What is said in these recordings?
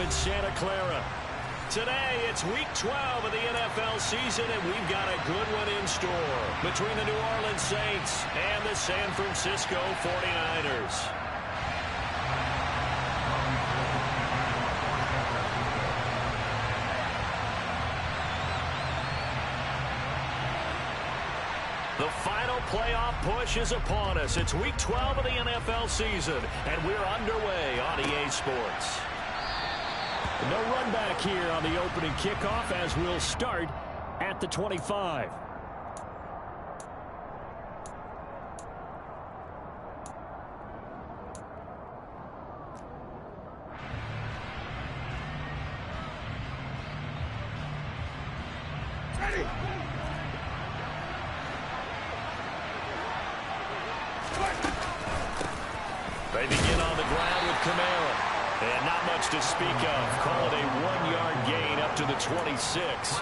in Santa Clara. Today, it's Week 12 of the NFL season, and we've got a good one in store between the New Orleans Saints and the San Francisco 49ers. The final playoff push is upon us. It's Week 12 of the NFL season, and we're underway on EA Sports. No run back here on the opening kickoff as we'll start at the 25. Ready. They begin on the ground with Kamara. And not much to speak of. Call it a 1-yard gain up to the 26.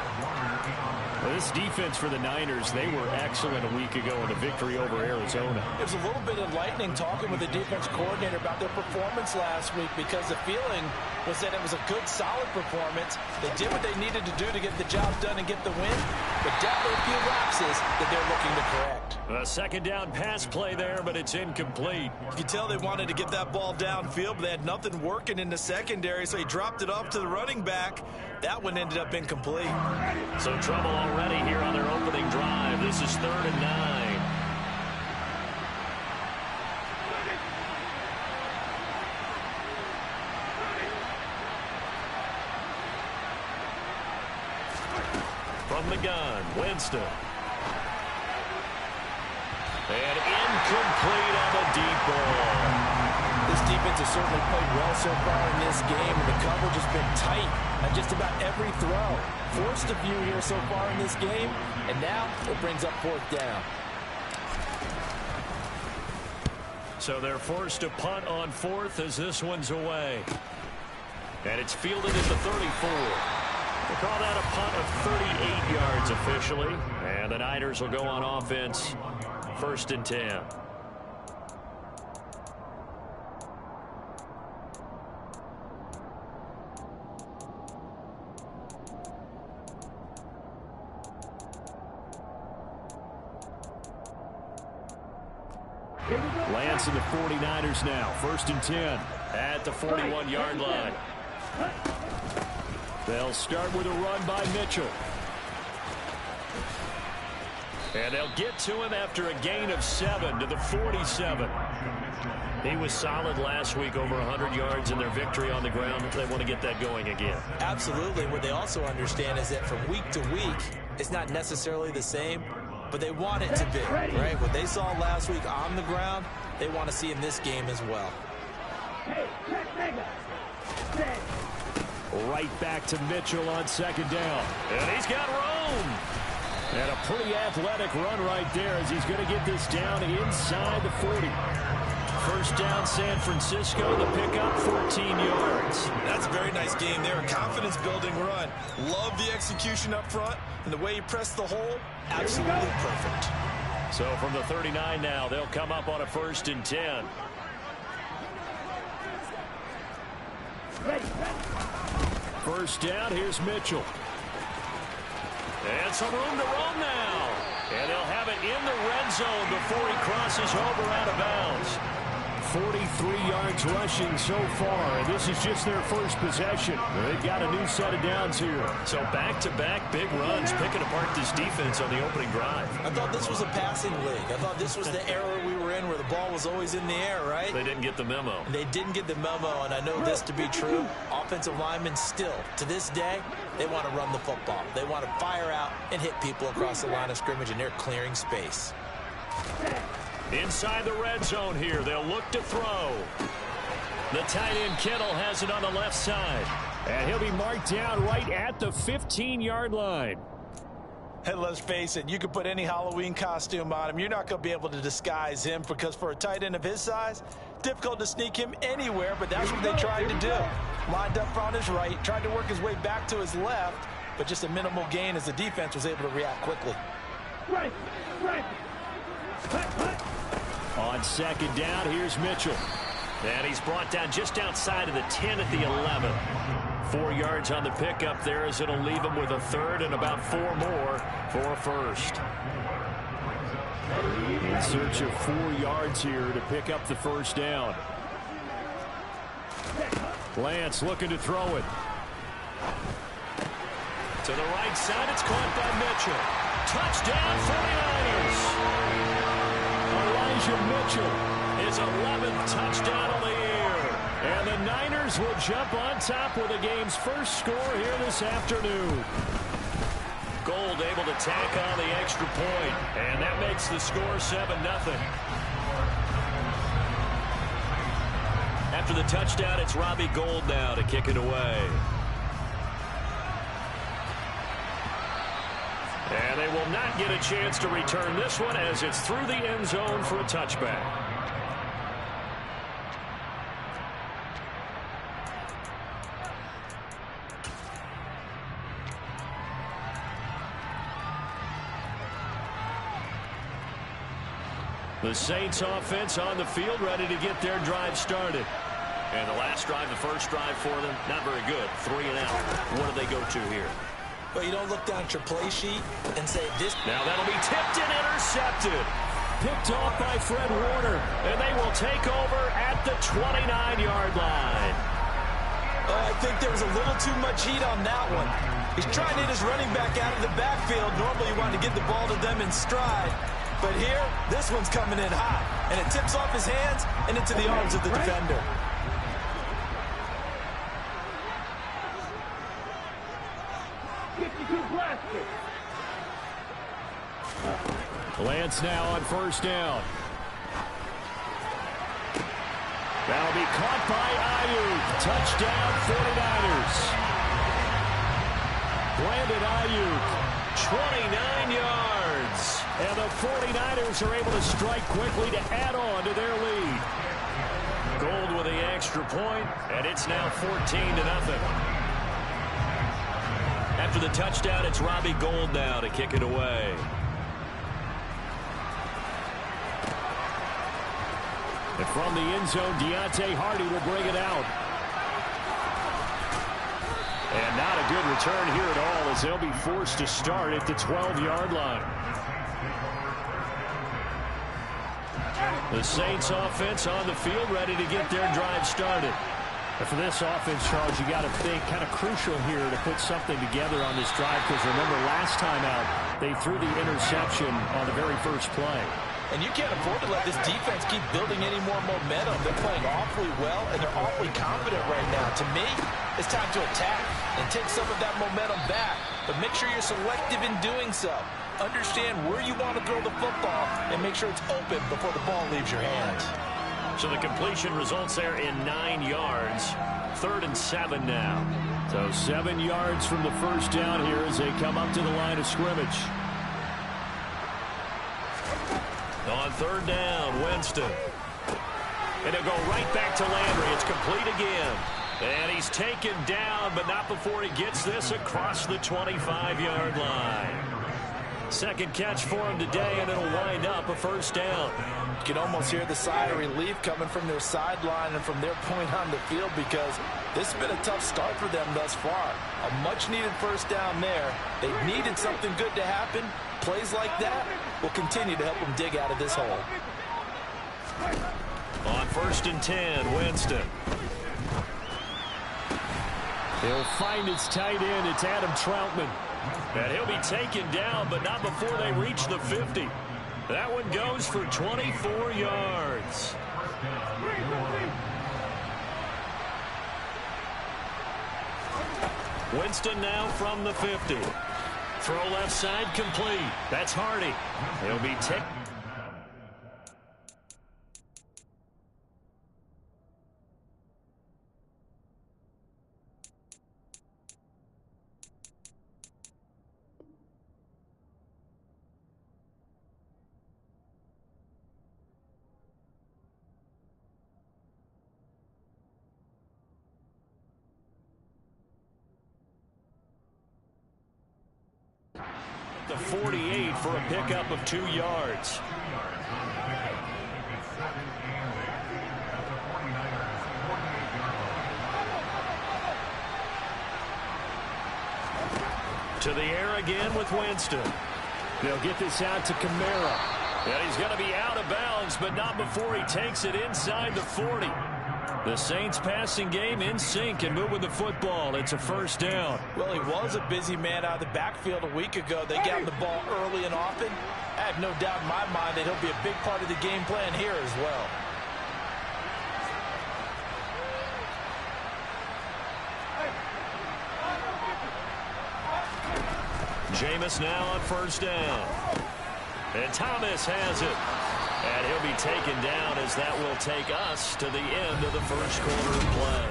Well, this defense for the Niners, they were excellent a week ago in the victory over Arizona. It was a little bit enlightening talking with the defense coordinator about their performance last week, because the feeling was that it was a good, solid performance. They did what they needed to do to get the job done and get the win, but definitely a few lapses that they're looking to correct. A second down pass play there, but it's incomplete. You can tell they wanted to get that ball downfield, but they had nothing working in the secondary, so he dropped it off to the running back. That one ended up incomplete. So trouble already here on their opening drive. This is 3rd and 9. From the gun, Winston. And incomplete on the deep ball. This defense has certainly played well so far in this game, and the coverage has been tight on just about every throw. Forced a few here so far in this game, and now it brings up 4th down. So they're forced to punt on 4th as this one's away. And it's fielded at the 34. We'll call that a punt of 38 yards officially. And the Niners will go on offense, 1st and 10. Lance and the 49ers now, 1st and 10 at the 41-yard line. They'll start with a run by Mitchell. And they'll get to him after a gain of 7 to the 47. He was solid last week, over 100 yards in their victory on the ground. They want to get that going again. Absolutely. What they also understand is that from week to week, it's not necessarily the same, but they want it to be, right? What they saw last week on the ground, they want to see in this game as well. Right back to Mitchell on 2nd down. And he's got room. And a pretty athletic run right there as he's going to get this down inside the 40. 1st down, San Francisco. The pickup, 14 yards. That's a very nice game there. A confidence-building run. Love the execution up front. And the way he pressed the hole, absolutely perfect. So from the 39 now, they'll come up on a 1st and 10. First down, here's Mitchell. And some room to run now. And they'll have it in the red zone before he crosses over out of bounds. 43 yards rushing so far, and this is just their first possession. They've got a new set of downs here. So back-to-back big runs, picking apart this defense on the opening drive. I thought this was a passing league. I thought this was the era we were in where the ball was always in the air, right? They didn't get the memo. They didn't get the memo, and I know this to be true. Offensive linemen still, to this day, they want to run the football. They want to fire out and hit people across the line of scrimmage, and they're clearing space. Inside the red zone here, they'll look to throw. The tight end Kittle has it on the left side. And he'll be marked down right at the 15-yard line. Hey, let's face it, you could put any Halloween costume on him. You're not going to be able to disguise him, because for a tight end of his size, difficult to sneak him anywhere, but that's what they tried to do. Lined up on his right, tried to work his way back to his left, but just a minimal gain as the defense was able to react quickly. Right. On 2nd down, here's Mitchell. And he's brought down just outside of the 10 at the 11. 4 yards on the pickup there, as it'll leave him with a third and about 4 more for a first. In search of 4 yards here to pick up the first down. Lance looking to throw it. To the right side, it's caught by Mitchell. Touchdown, 49ers. Elijah Mitchell, his 11th touchdown on the year. And the Niners will jump on top with the game's first score here this afternoon. Gold able to tack on the extra point, and that makes the score 7-0. After the touchdown, it's Robbie Gould now to kick it away. And they will not get a chance to return this one, as it's through the end zone for a touchback. The Saints offense on the field, ready to get their drive started. And the last drive, the first drive for them, not very good. 3 and out. What do they go to here? Well, you don't look down at your play sheet and say this. Now that'll be tipped and intercepted. Picked off by Fred Warner. And they will take over at the 29-yard line. I think there was a little too much heat on that one. He's trying to hit his running back out of the backfield. Normally you want to get the ball to them in stride. But here, this one's coming in hot. And it tips off his hands and into the arms of the defender. Lance now on first down. That'll be caught by Ayuk. Touchdown, 49ers. Brandon Ayuk, 29 yards. And the 49ers are able to strike quickly to add on to their lead. Gould with the extra point, and it's now 14-0. After the touchdown, it's Robbie Gould now to kick it away. And from the end zone, Deontay Hardy will bring it out. And not a good return here at all, as they'll be forced to start at the 12-yard line. The Saints offense on the field, ready to get their drive started. And for this offense, Charles, you got to think kind of crucial here to put something together on this drive, because remember last time out, they threw the interception on the very first play. And you can't afford to let this defense keep building any more momentum. They're playing awfully well, and they're awfully confident right now. To me, it's time to attack and take some of that momentum back. But make sure you're selective in doing so. Understand where you want to throw the football and make sure it's open before the ball leaves your hands. So the completion results there in 9 yards. 3rd and 7 now. So 7 yards from the first down here as they come up to the line of scrimmage. On 3rd down, Winston. And it'll go right back to Landry. It's complete again. And he's taken down, but not before he gets this across the 25-yard line. Second catch for him today, and it'll wind up a first down. You can almost hear the sigh of relief coming from their sideline and from their point on the field, because this has been a tough start for them thus far. A much-needed first down there. They needed something good to happen. Plays like that will continue to help them dig out of this hole. On 1st and 10, Winston. He'll find his tight end. It's Adam Troutman. And he'll be taken down, but not before they reach the 50. That one goes for 24 yards. Winston now from the 50. Throw left side complete. That's Hardy. He'll be taken. The 48 for a pickup of 2 yards. To the air again with Winston. They'll get this out to Kamara. And he's going to be out of bounds, but not before he takes it inside the 40. The Saints passing game in sync and moving the football. It's a first down. Well, he was a busy man out of the backfield a week ago. They got him the ball early and often. I have no doubt in my mind that he'll be a big part of the game plan here as well. Jameis now on first down. And Thomas has it. And he'll be taken down as that will take us to the end of the first quarter of play.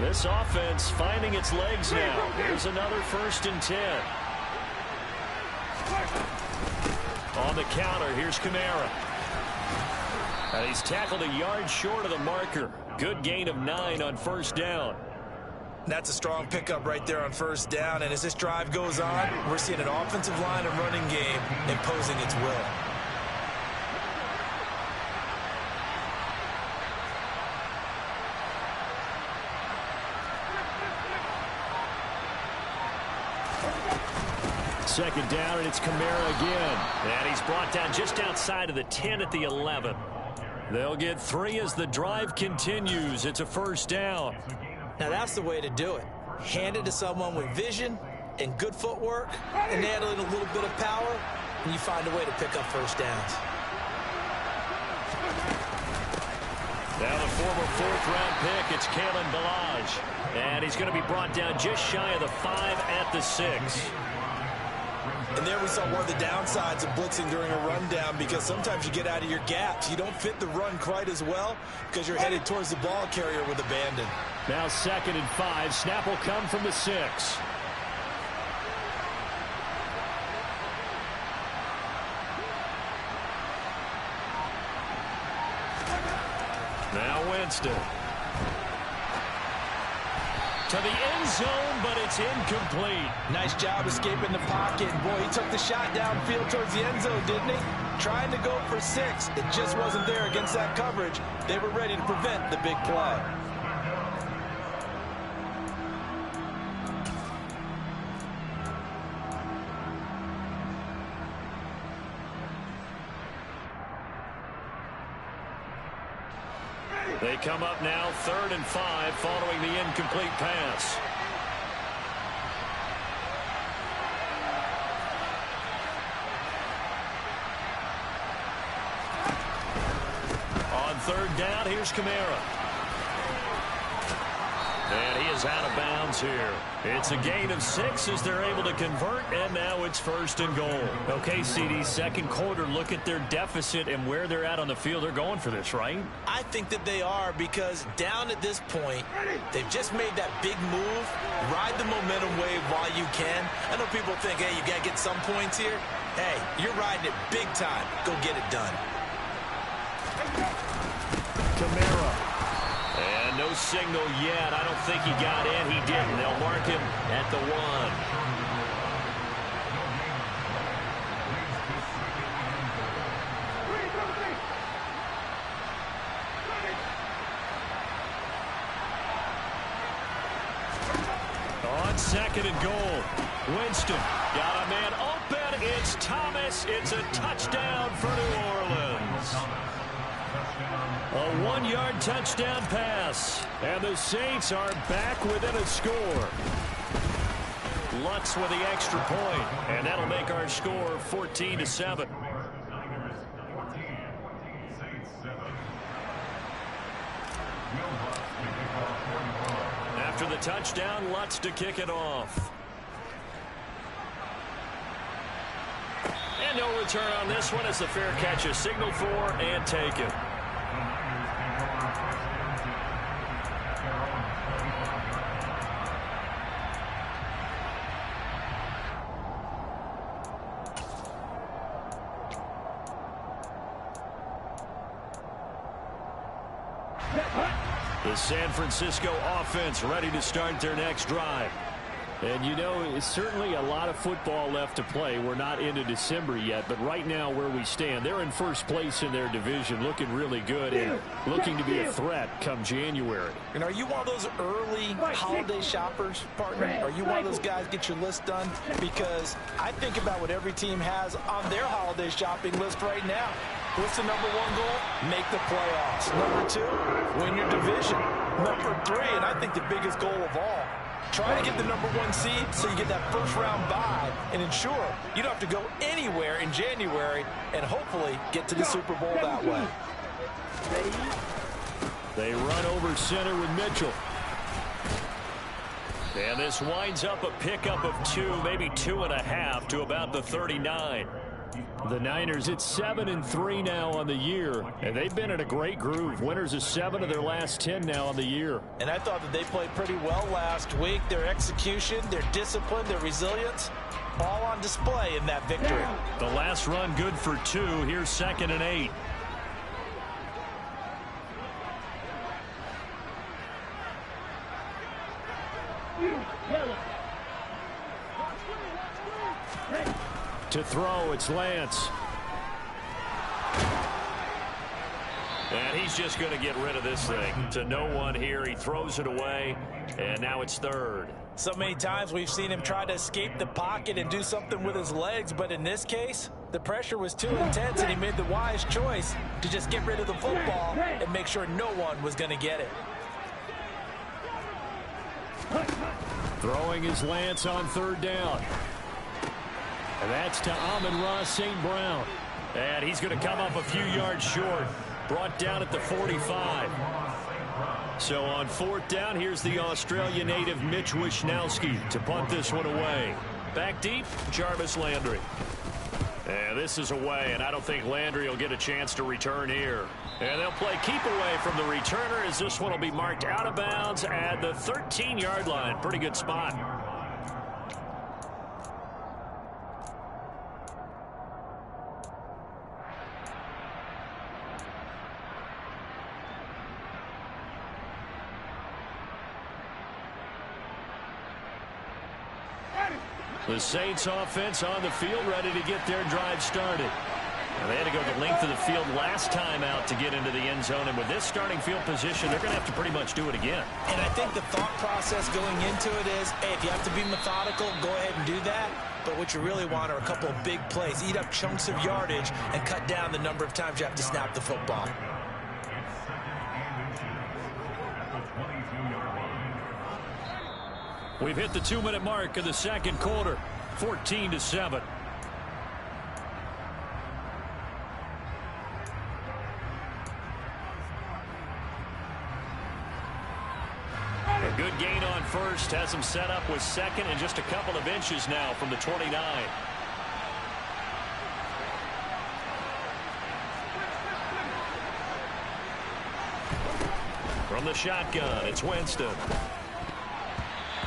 This offense finding its legs now. Here's another 1st and 10. On the counter, here's Kamara. And he's tackled a yard short of the marker. Good gain of 9 on first down. That's a strong pickup right there on first down. And as this drive goes on, we're seeing an offensive line and running game imposing its will. Second down, and it's Kamara again. And he's brought down just outside of the 10 at the 11. They'll get 3 as the drive continues. It's a first down. Now that's the way to do it. Hand it to someone with vision and good footwork, and add in a little bit of power, and you find a way to pick up first downs. Now the former 4th-round pick, it's Kalen Ballage. And he's going to be brought down just shy of the 5 at the 6. And there we saw one of the downsides of blitzing during a rundown, because sometimes you get out of your gaps. You don't fit the run quite as well because you're headed towards the ball carrier with abandon. Now 2nd and 5. Snap will come from the 6. Now Winston. To the end zone, but it's incomplete. Nice job escaping the pocket. Boy, he took the shot downfield towards the end zone, didn't he? Trying to go for 6. It just wasn't there against that coverage. They were ready to prevent the big play. They come up now 3rd and 5 following the incomplete pass. On 3rd down, here's Kamara. And he is out of bounds here. It's a gain of 6 as they're able to convert, and now it's 1st and goal. Okay, CD, second quarter, look at their deficit and where they're at on the field. They're going for this, right? I think that they are, because down at this point, they've just made that big move. Ride the momentum wave while you can. I know people think, hey, you got to get some points here. Hey, you're riding it big time. Go get it done. Kamara. And no signal yet. I don't think he got in. He didn't. They'll mark him at the 1. On 2nd and goal. Winston got a man open. It's Thomas. It's a touchdown for New Orleans. A 1-yard touchdown pass. And the Saints are back within a score. Lutz with the extra point, and that'll make our score 14-7. After the touchdown, Lutz to kick it off. And no return on this one as the fair catch is signaled for and taken. The San Francisco offense ready to start their next drive. And, you know, it's certainly a lot of football left to play. We're not into December yet, but right now where we stand, they're in first place in their division, looking really good and looking to be a threat come January. And are you one of those early holiday shoppers, partner? Are you one of those guys get your list done? Because I think about what every team has on their holiday shopping list right now. What's the number one goal? Make the playoffs. Number two, win your division. Number three, and I think the biggest goal of all, try to get the number one seed so you get that first round bye and ensure you don't have to go anywhere in January and hopefully get to the Super Bowl that way. They run over center with Mitchell. And this winds up a pickup of 2, maybe 2.5 to about the 39. The Niners, it's 7-3 now on the year, and they've been in a great groove. Winners of 7 of their last 10 now on the year. And I thought that they played pretty well last week. Their execution, their discipline, their resilience, all on display in that victory. The last run good for 2. Here's 2nd and 8. To throw, it's Lance. And he's just going to get rid of this thing. To no one here. He throws it away, and now it's 3rd. So many times we've seen him try to escape the pocket and do something with his legs, but in this case, the pressure was too intense, and he made the wise choice to just get rid of the football and make sure no one was going to get it. Throwing is Lance on 3rd down. And that's to Amon-Ra St. Brown. And he's going to come up a few yards short. Brought down at the 45. So on 4th down, here's the Australia native Mitch Wishnowsky to punt this one away. Back deep, Jarvis Landry. And this is away, and I don't think Landry will get a chance to return here. And they'll play keep away from the returner as this one will be marked out of bounds at the 13-yard line. Pretty good spot. The Saints offense on the field, ready to get their drive started. And they had to go the length of the field last time out to get into the end zone. And with this starting field position, they're going to have to pretty much do it again. And I think the thought process going into it is, hey, if you have to be methodical, go ahead and do that. But what you really want are a couple of big plays. Eat up chunks of yardage and cut down the number of times you have to snap the football. We've hit the 2-minute mark of the second quarter, 14-7. A good gain on first, has him set up with 2nd and just a couple of inches now from the 29. From the shotgun, it's Winston.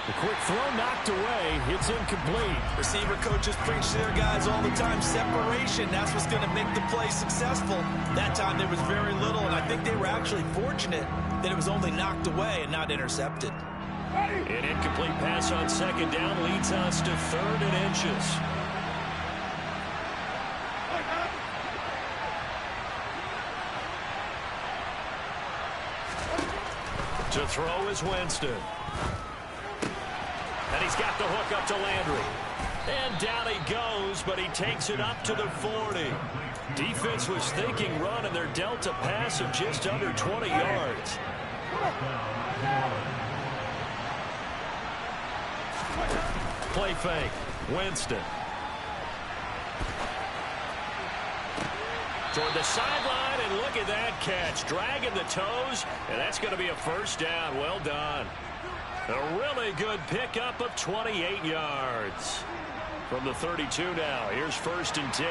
The quick throw knocked away. It's incomplete. Receiver coaches preach to their guys all the time. Separation, that's what's going to make the play successful. That time there was very little, and I think they were actually fortunate that it was only knocked away and not intercepted. An incomplete pass on 2nd down leads us to 3rd and inches. To throw is Winston. And he's got the hook up to Landry. And down he goes, but he takes it up to the 40. Defense was thinking run, and they're dealt a pass of just under 20 yards. Play fake. Winston. Toward the sideline, and look at that catch. Dragging the toes, and that's going to be a 1st down. Well done. A really good pickup of 28 yards. From the 32 now, here's 1st and 10.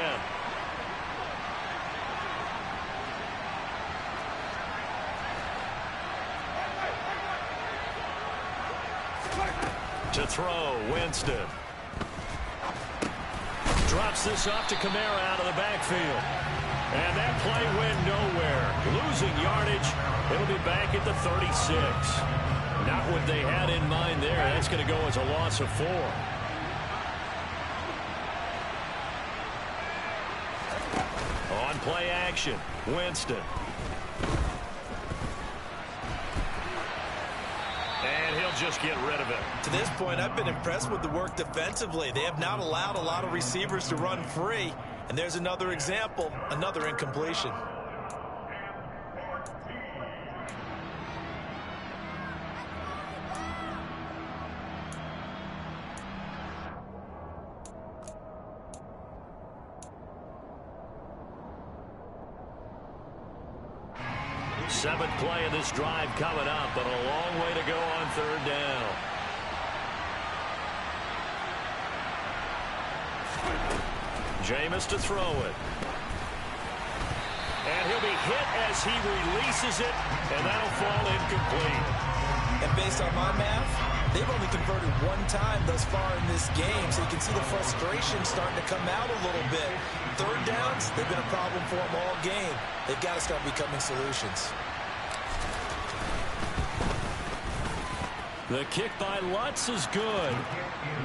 To throw, Winston. Drops this off to Kamara out of the backfield. And that play went nowhere. Losing yardage. It'll be back at the 36. Not what they had in mind there. That's going to go as a loss of 4. On play action, Winston. And he'll just get rid of it. To this point, I've been impressed with the work defensively. They have not allowed a lot of receivers to run free. And there's another example, another incompletion. Seventh play of this drive coming up, but a long way to go on 3rd down. Jameis to throw it. And he'll be hit as he releases it, and that'll fall incomplete. And based on my math, they've only converted 1 time thus far in this game, so you can see the frustration starting to come out a little bit. 3rd downs, they've been a problem for them all game. They've got to start becoming solutions. The kick by Lutz is good.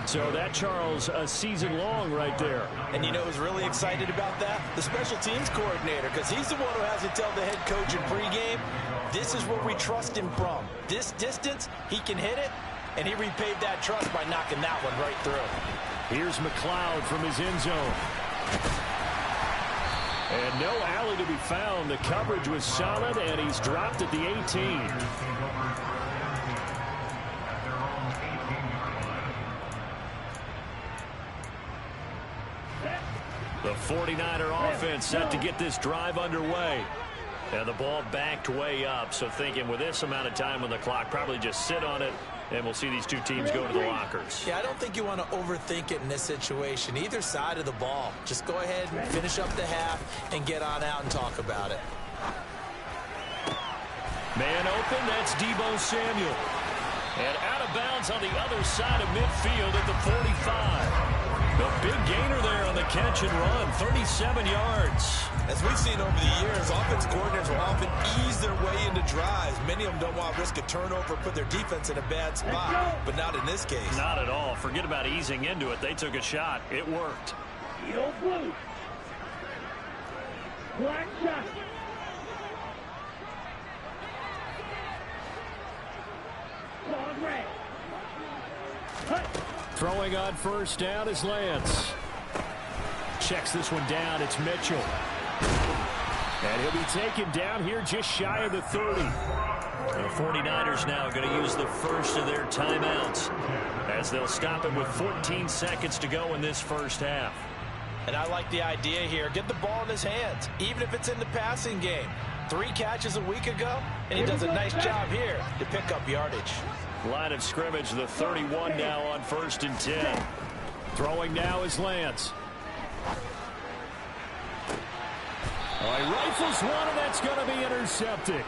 So that, Charles, a season long right there. And you know who's really excited about that? The special teams coordinator, because he's the one who has to tell the head coach in pregame, this is what we trust him from. This distance, he can hit it, and he repaid that trust by knocking that one right through. Here's McLeod from his end zone. And no alley to be found. The coverage was solid, and he's dropped at the 18. The 49er offense set to get this drive underway. And the ball backed way up, so thinking with this amount of time on the clock, probably just sit on it, and we'll see these two teams go to the lockers. Yeah, I don't think you want to overthink it in this situation. Either side of the ball. Just go ahead and finish up the half and get on out and talk about it. Man open, that's Deebo Samuel. And out of bounds on the other side of midfield at the 45. A big gainer there on the catch and run, 37 yards. As we've seen over the years, offense coordinators will often ease their way into drives. Many of them don't want to risk a turnover, put their defense in a bad spot, but not in this case. Not at all. Forget about easing into it. They took a shot. It worked. Yellow blue. Black shot. Long red. Throwing on 1st down is Lance. Checks this one down. It's Mitchell. And he'll be taken down here just shy of the 30. The 49ers now going to use the first of their timeouts as they'll stop it with 14 seconds to go in this first half. And I like the idea here. Get the ball in his hands, even if it's in the passing game. 3 catches a week ago, and he does a nice job here to pick up yardage. Line of scrimmage, the 31 now on 1st and 10. Throwing now is Lance. All right, rifles one, and that's going to be intercepted.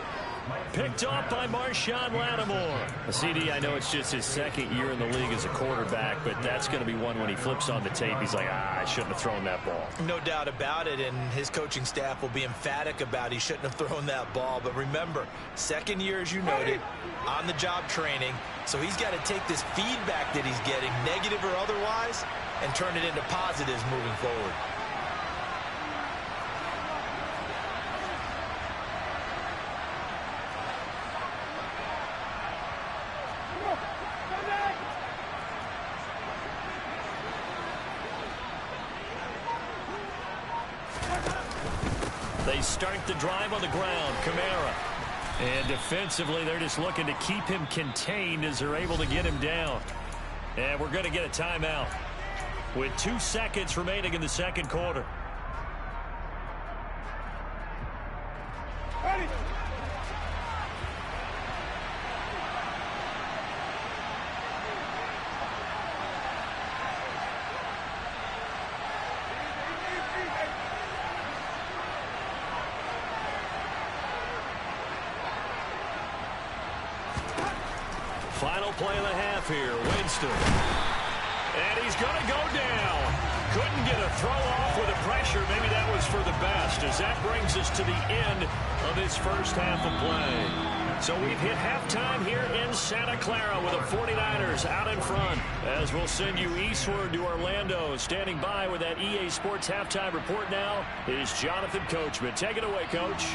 Picked off by Marshawn Lattimore. A CD, I know it's just his 2nd year in the league as a quarterback, but that's going to be one when he flips on the tape, he's like, I shouldn't have thrown that ball. No doubt about it, and his coaching staff will be emphatic about he shouldn't have thrown that ball. But remember, 2nd year, as you noted, on-the-job training, so he's got to take this feedback that he's getting, negative or otherwise, and turn it into positives moving forward. They start the drive on the ground. Kamara. And defensively, they're just looking to keep him contained as they're able to get him down. And we're going to get a timeout with 2 seconds remaining in the 2nd quarter. Ready. Final play of the half here, Winston. And he's going to go down. Couldn't get a throw off with the pressure. Maybe that was for the best, as that brings us to the end of this first half of play. So we've hit halftime here in Santa Clara with the 49ers out in front. As we'll send you eastward to Orlando. Standing by with that EA Sports halftime report now is Jonathan Coachman. Take it away, Coach.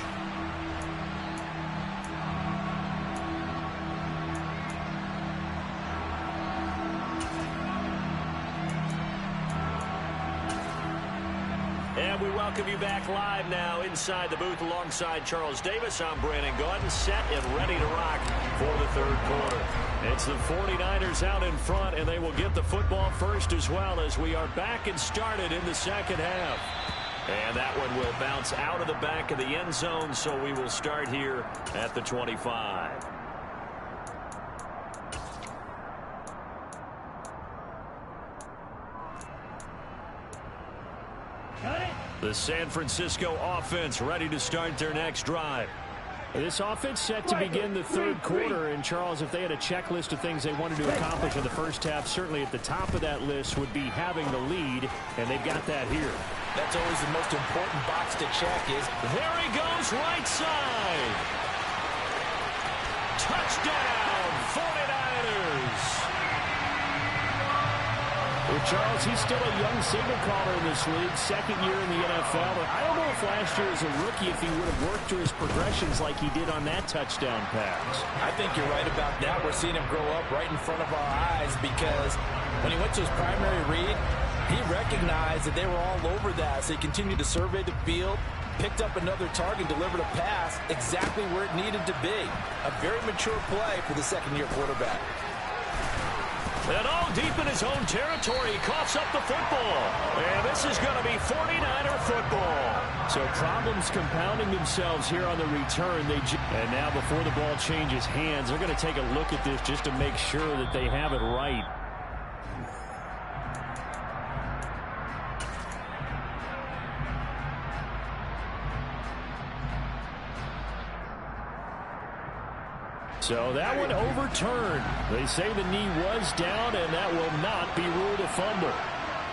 And we welcome you back live now inside the booth alongside Charles Davis. I'm Brandon Gaudin, set and ready to rock for the third quarter. It's the 49ers out in front, and they will get the football first as well as we are back and started in the second half. And that one will bounce out of the back of the end zone, so we will start here at the 25. The San Francisco offense ready to start their next drive. This offense set to begin the third quarter. And, Charles, if they had a checklist of things they wanted to accomplish in the first half, certainly at the top of that list would be having the lead, and they've got that here. That's always the most important box to check is. There he goes, right side. Touchdown, 49ers. Well, Charles, he's still a young signal caller in this league, second year in the NFL. But I don't know if last year as a rookie if he would have worked through his progressions like he did on that touchdown pass. I think you're right about that. We're seeing him grow up right in front of our eyes because when he went to his primary read, he recognized that they were all over that. So he continued to survey the field, picked up another target, delivered a pass exactly where it needed to be. A very mature play for the second-year quarterback. And all deep in his own territory, he coughs up the football. And this is going to be 49er football. So problems compounding themselves here on the return. And now before the ball changes hands, they're going to take a look at this just to make sure that they have it right. So that one overturned. They say the knee was down, and that will not be ruled a fumble.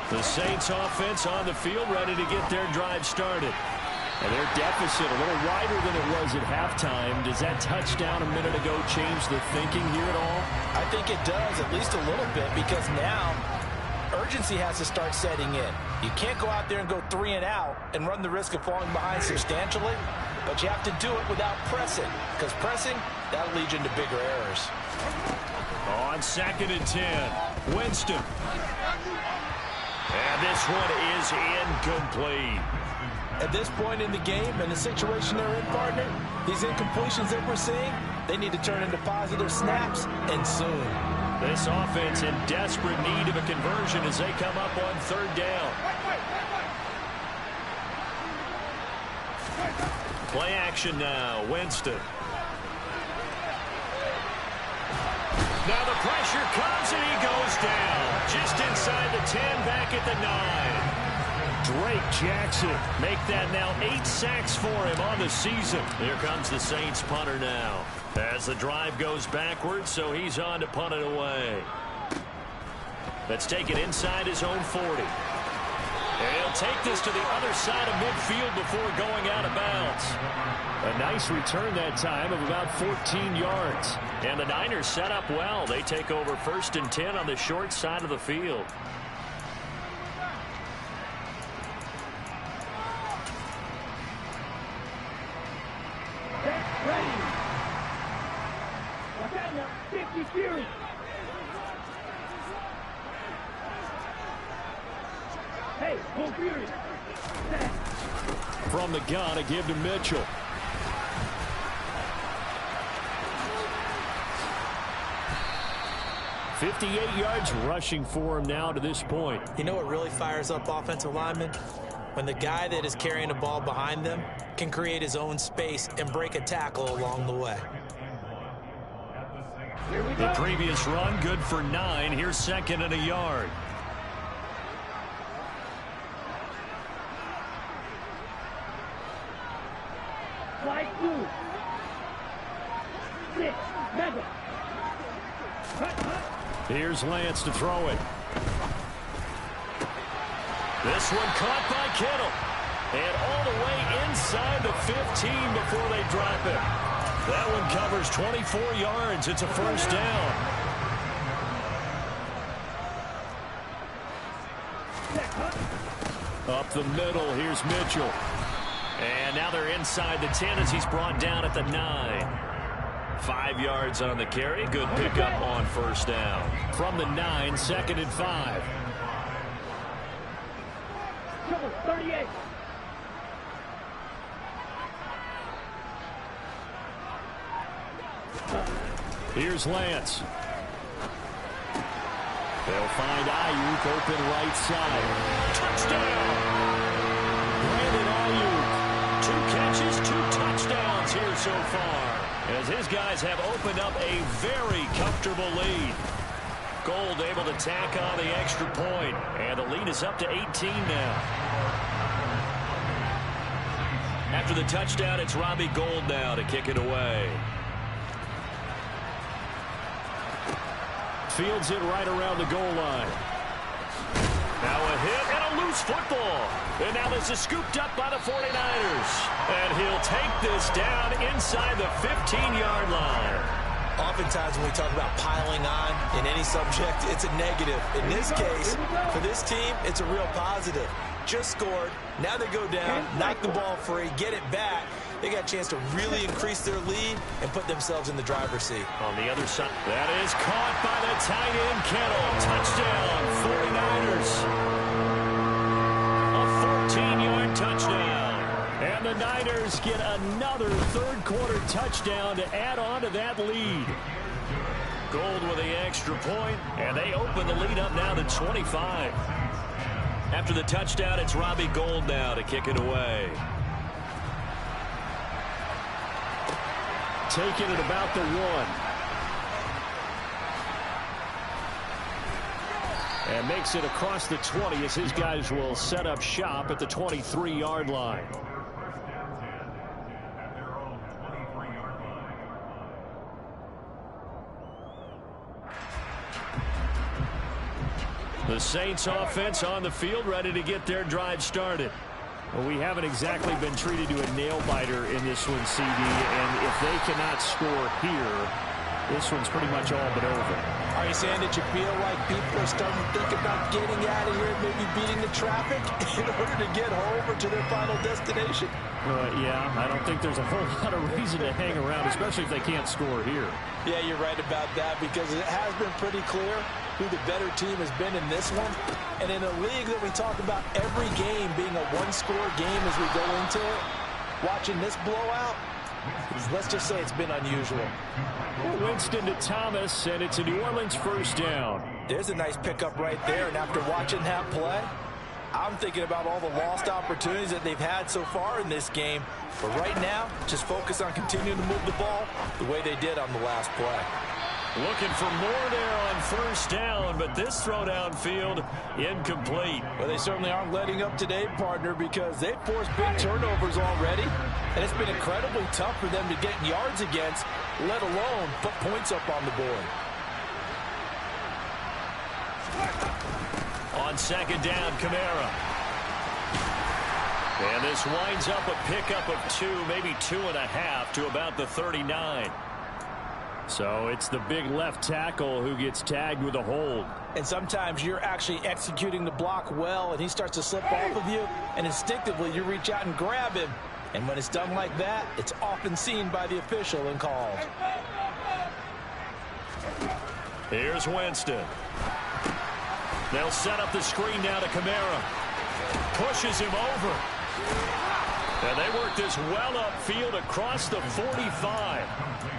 The Saints offense on the field ready to get their drive started. And their deficit a little wider than it was at halftime. Does that touchdown a minute ago change the thinking here at all? I think it does, at least a little bit, because now urgency has to start setting in. You can't go out there and go 3 and out and run the risk of falling behind substantially, but you have to do it without pressing, because pressing, that'll lead you into bigger errors. On 2nd and 10, Winston. And this one is incomplete. At this point in the game, and the situation they're in, partner, these incompletions that we're seeing, they need to turn into positive snaps, and soon. This offense in desperate need of a conversion as they come up on 3rd down. Play action now, Winston. Now the pressure comes and he goes down. Just inside the 10, back at the 9. Drake Jackson make that now 8 sacks for him on the season. Here comes the Saints punter now. As the drive goes backwards, so he's on to punt it away. Let's take it inside his own 40. And he'll take this to the other side of midfield before going out of bounds. A nice return that time of about 14 yards. And the Niners set up well. They take over 1st and 10 on the short side of the field. From the gun, a give to Mitchell. $58 yards rushing for him now to this point. You know what really fires up offensive linemen? When the guy that is carrying the ball behind them can create his own space and break a tackle along the way. The previous run, good for 9. Here's 2nd and a yard. Here's Lance to throw it. This one caught by Kittle. And all the way inside the 15 before they drop it. That one covers 24 yards. It's a first down. Up the middle, here's Mitchell. And now they're inside the 10 as he's brought down at the 9. 5 yards on the carry. Good pickup on first down. From the 9, 2nd and 5. 38. Here's Lance. They'll find Ayuk open right side. Touchdown! Brandon Ayuk. 2 catches, 2 touchdowns here so far, as his guys have opened up a very comfortable lead. Gold able to tack on the extra point, and the lead is up to 18 now. After the touchdown, it's Robbie Gould now to kick it away. Fields it right around the goal line. Now a hit and a loose football. And now this is scooped up by the 49ers. And he'll take this down inside the 15-yard line. Oftentimes when we talk about piling on in any subject, it's a negative. In this case, for this team, it's a real positive. Just scored. Now they go down, knock the ball free, get it back. They got a chance to really increase their lead and put themselves in the driver's seat. On the other side, that is caught by the tight end, Kittle. Touchdown, 49ers. A 14-yard touchdown. And the Niners get another third-quarter touchdown to add on to that lead. Gold with the extra point, and they open the lead up now to 25. After the touchdown, it's Robbie Gould now to kick it away. Taking it about the 1. And makes it across the 20 as his guys will set up shop at the 23-yard line. The Saints offense on the field, ready to get their drive started. Well, we haven't exactly been treated to a nail-biter in this one, CD, and if they cannot score here, this one's pretty much all but over. Are you saying that you feel like people are starting to think about getting out of here, maybe beating the traffic in order to get home or to their final destination? Yeah, I don't think there's a whole lot of reason to hang around, especially if they can't score here. Yeah, you're right about that, because it has been pretty clear who the better team has been in this one. And in a league that we talk about every game being a one-score game as we go into it, watching this blowout, let's just say it's been unusual. Winston to Thomas, and it's a New Orleans first down. There's a nice pickup right there, and after watching that play, I'm thinking about all the lost opportunities that they've had so far in this game. But right now, just focus on continuing to move the ball the way they did on the last play. Looking for more there on first down, but this throw downfield incomplete. Well, they certainly aren't letting up today, partner, because they've forced big turnovers already, and it's been incredibly tough for them to get yards against, let alone put points up on the board. On second down, Kamara. And this winds up a pickup of 2, maybe 2.5 to about the 39. So it's the big left tackle who gets tagged with a hold. And sometimes you're actually executing the block well, and he starts to slip off of you, and instinctively you reach out and grab him. And when it's done like that, it's often seen by the official and called. Here's Winston. They'll set up the screen now to Kamara. Pushes him over. And they work this well upfield across the 45.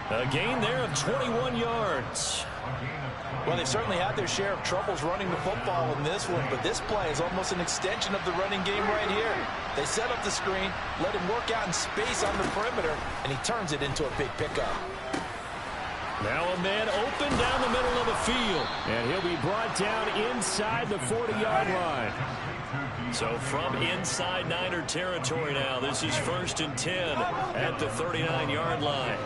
A gain there of 21 yards. Well, they've certainly had their share of troubles running the football in this one, but this play is almost an extension of the running game right here. They set up the screen, let him work out in space on the perimeter, and he turns it into a big pickup. Now a man open down the middle of the field, and he'll be brought down inside the 40-yard line. So from inside Niner territory now, this is 1st and 10 at the 39-yard line.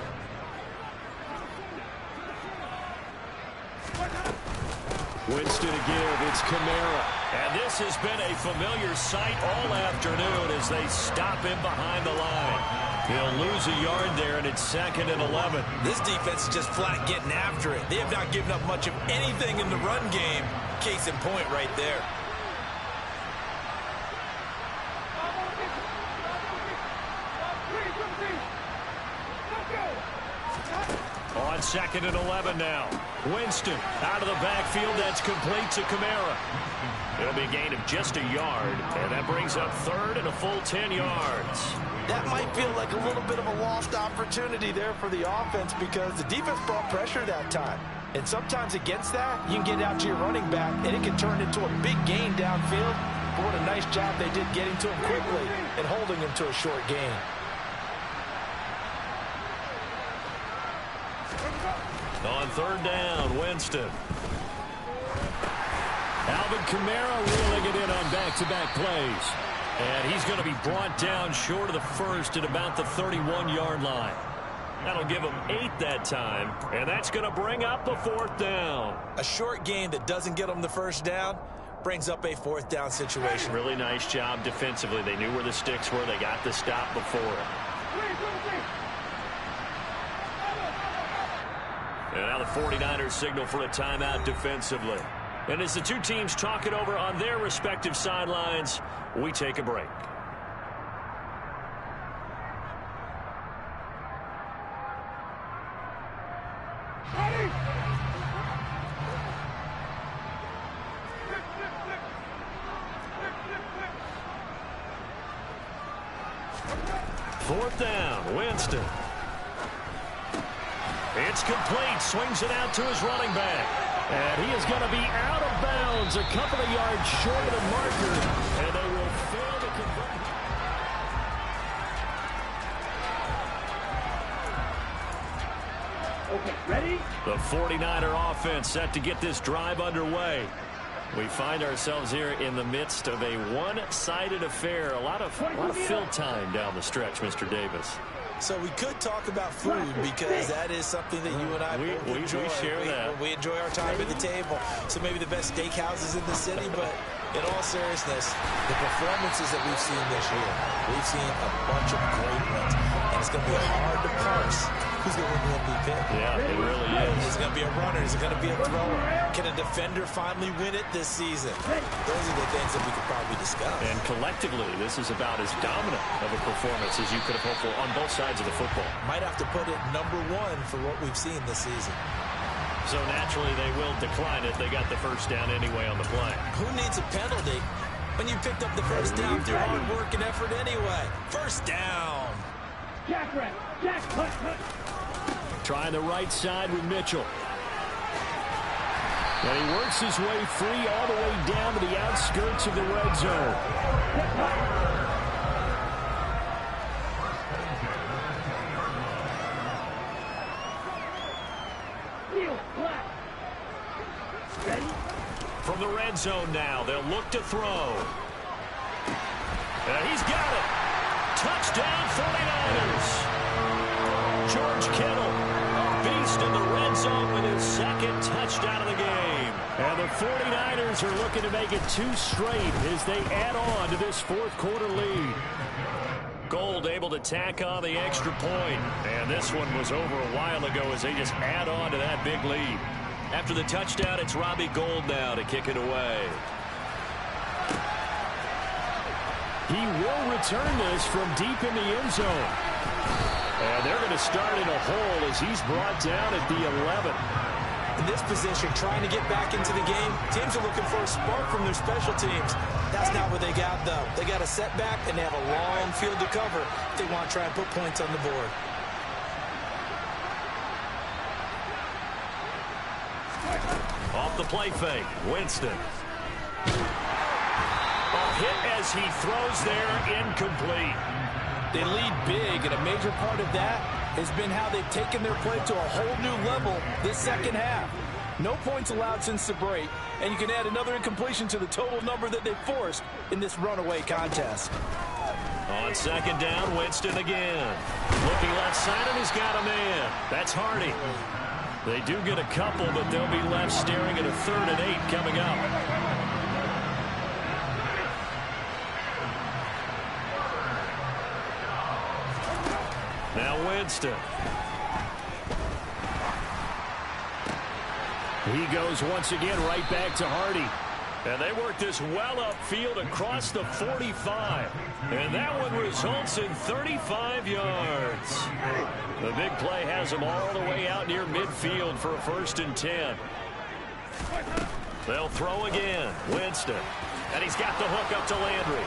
Winston to give, it's Kamara. And this has been a familiar sight all afternoon as they stop him behind the line. He'll lose a yard there, and it's 2nd and 11. This defense is just flat getting after it. They have not given up much of anything in the run game. Case in point right there. On 2nd and 11 now. Winston out of the backfield. That's complete to Kamara. It'll be a gain of just a yard, and that brings up 3rd and a full 10 yards. That might feel like a little bit of a lost opportunity there for the offense because the defense brought pressure that time. And sometimes against that, you can get out to your running back, and it can turn into a big gain downfield. But what a nice job they did getting to him quickly and holding him to a short gain. On 3rd down, Winston. Alvin Kamara reeling it in on back-to-back plays. And he's going to be brought down short of the first at about the 31-yard line. That'll give him 8 that time, and that's going to bring up a 4th down. A short gain that doesn't get them the first down brings up a 4th down situation. Really nice job defensively. They knew where the sticks were. They got the stop before it. And now the 49ers signal for a timeout defensively. And as the two teams talk it over on their respective sidelines, we take a break. Ready? Fourth down, Winston. It's complete. Swings it out to his running back. And he is going to be out of bounds a couple of yards short of the marker. And they will fail to convert. Okay, ready? The 49er offense set to get this drive underway. We find ourselves here in the midst of a one-sided affair. A lot of fill time down the stretch, Mr. Davis. So we could talk about food because that is something that you and I both enjoy. We share that. We enjoy our time at the table. So maybe the best steakhouses in the city, but in all seriousness, the performances that we've seen this year, we've seen a bunch of great ones. And it's going to be hard to parse who's going to win the MVP. Yeah, it really is. Is it going to be a runner? Is it going to be a thrower? Can a defender finally win it this season? Those are the things that we could probably discuss. And collectively, this is about as dominant of a performance as you could have hoped for on both sides of the football. Might have to put it #1 for what we've seen this season. So naturally, they will decline it. They got the first down anyway on the play. Who needs a penalty when you picked up the first down through hard work and effort anyway? First down. Jack, right. Jack, cut. Trying the right side with Mitchell. And he works his way free all the way down to the outskirts of the red zone. Ready? From the red zone now, they'll look to throw. And he's got it. Touchdown 49ers. George Kittle, a beast in the red zone with his second touchdown of the game. And the 49ers are looking to make it 2 straight as they add on to this fourth quarter lead. Gold able to tack on the extra point. And this one was over a while ago as they just add on to that big lead. After the touchdown, it's Robbie Gould now to kick it away. He will return this from deep in the end zone. And they're going to start in a hole as he's brought down at the 11. In this position, trying to get back into the game, teams are looking for a spark from their special teams. That's not what they got, though. They got a setback, and they have a long field to cover if they want to try and put points on the board. Off the play fake, Winston. A hit as he throws there, incomplete. They lead big, and a major part of that has been how they've taken their play to a whole new level this second half. No points allowed since the break, and you can add another incompletion to the total number that they've forced in this runaway contest. On second down, Winston again. Looking left side, and he's got a man. That's Hardy. They do get a couple, but they'll be left staring at a 3rd and 8 coming up. Winston. He goes once again right back to Hardy. And they work this well upfield across the 45. And that one results in 35 yards. The big play has them all the way out near midfield for a 1st and 10. They'll throw again. Winston. And he's got the hook up to Landry.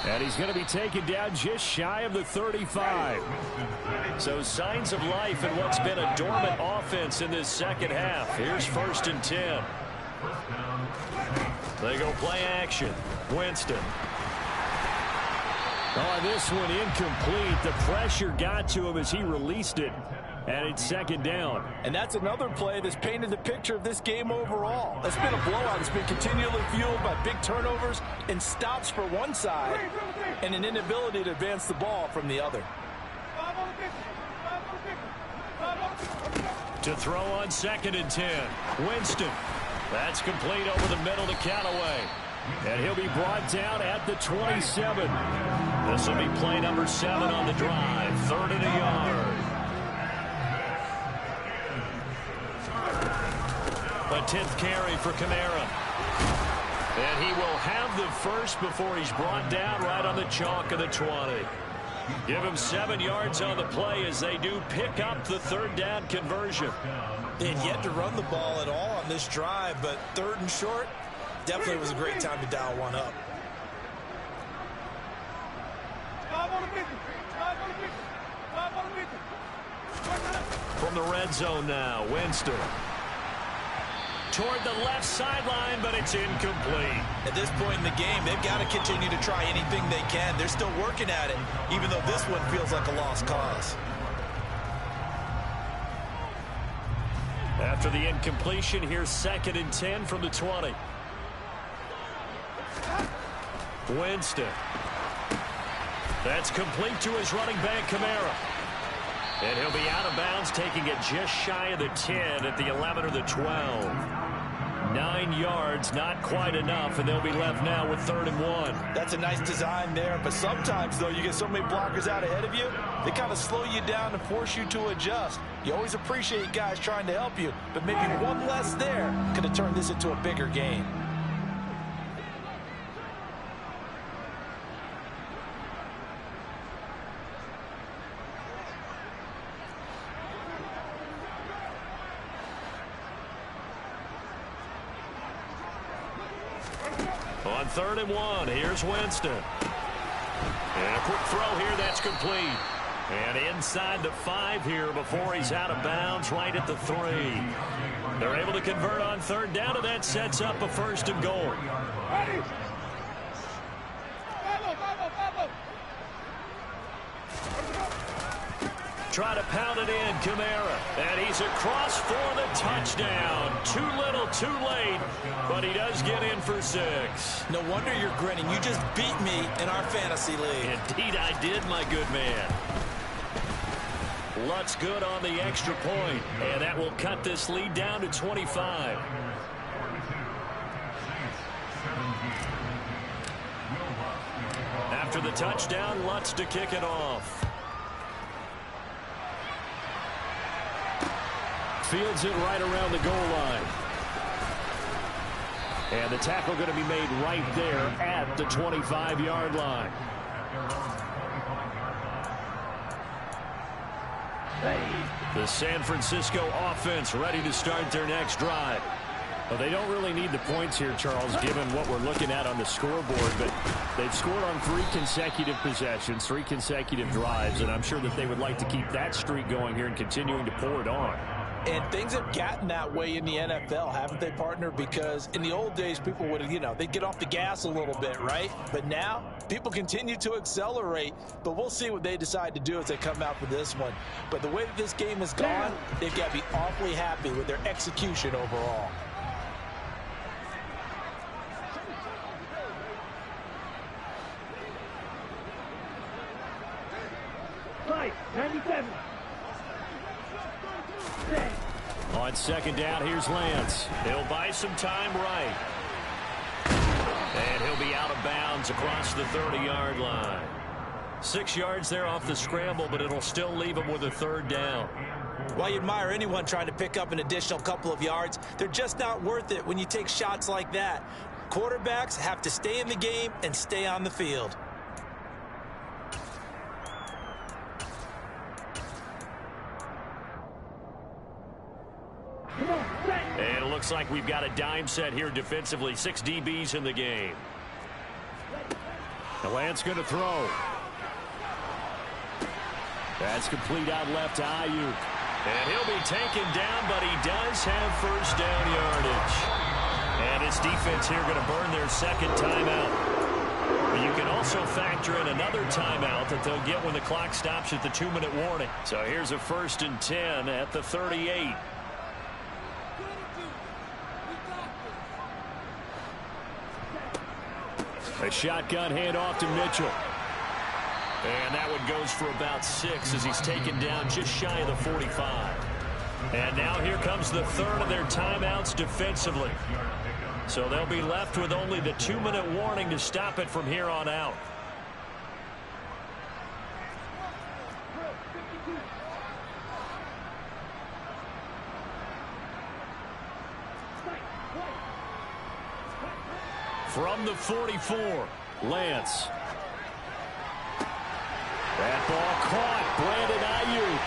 And he's going to be taken down just shy of the 35. So signs of life in what's been a dormant offense in this second half. Here's 1st and 10. They go play action. Winston. Oh, this one incomplete. The pressure got to him as he released it. And it's 2nd down. And that's another play that's painted the picture of this game overall. It's been a blowout. It's been continually fueled by big turnovers and stops for one side and an inability to advance the ball from the other. To throw on 2nd and 10. Winston. That's complete over the middle to Callaway. And he'll be brought down at the 27. This will be play number 7 on the drive. 3rd and a yard. A 10th carry for Kamara. And he will have the first before he's brought down right on the chalk of the 20. Give him 7 yards on the play as they do pick up the 3rd down conversion. They had yet to run the ball at all on this drive, but 3rd and short definitely was a great time to dial one up. From the red zone now, Winston. Toward the left sideline, but it's incomplete. At this point in the game, they've got to continue to try anything they can. They're still working at it, even though this one feels like a lost cause. After the incompletion, here's 2nd and 10 from the 20. Winston. That's complete to his running back, Kamara. And he'll be out of bounds, taking it just shy of the 10 at the 11 or the 12. 9 yards, not quite enough, and they'll be left now with 3rd and 1. That's a nice design there, but sometimes, though, you get so many blockers out ahead of you, they kind of slow you down and force you to adjust. You always appreciate guys trying to help you, but maybe one less there could have turned this into a bigger game. On 3rd and 1, here's Winston. And a quick throw here, that's complete. And inside the 5 here before he's out of bounds, right at the 3. They're able to convert on 3rd down, and that sets up a 1st and goal. Try to pound it in, Kamara. And he's across for the touchdown. Too little, too late, but he does get in for 6. No wonder you're grinning. You just beat me in our fantasy league. Indeed I did, my good man. Lutz good on the extra point, and that will cut this lead down to 25. After the touchdown, Lutz to kick it off. Fields it right around the goal line. And the tackle going to be made right there at the 25-yard line. The San Francisco offense ready to start their next drive. Well, they don't really need the points here, Charles, given what we're looking at on the scoreboard, but they've scored on 3 consecutive possessions, 3 consecutive drives, and I'm sure that they would like to keep that streak going here and continuing to pour it on. And things have gotten that way in the NFL, haven't they, partner? Because in the old days, people would, they'd get off the gas a little bit, right? But now, people continue to accelerate. But we'll see what they decide to do as they come out for this one. But the way that this game has gone, they've got to be awfully happy with their execution overall. Right, 97. On 2nd down, here's Lance. He'll buy some time right. And he'll be out of bounds across the 30-yard line. 6 yards there off the scramble, but it'll still leave them with a third down. While you admire anyone trying to pick up an additional couple of yards, they're just not worth it when you take shots like that. Quarterbacks have to stay in the game and stay on the field. And it looks like we've got a dime set here defensively. 6 DBs in the game. The Lance going to throw. That's complete out left to Ayuk. And he'll be taken down, but he does have first down yardage. And his defense here going to burn their second timeout. But you can also factor in another timeout that they'll get when the clock stops at the 2-minute warning. So here's a 1st and 10 at the 38. A shotgun handoff to Mitchell. And that one goes for about 6 as he's taken down just shy of the 45. And now here comes the third of their timeouts defensively. So they'll be left with only the 2-minute warning to stop it from here on out. From the 44, Lance. That ball caught. Brandon Ayuk.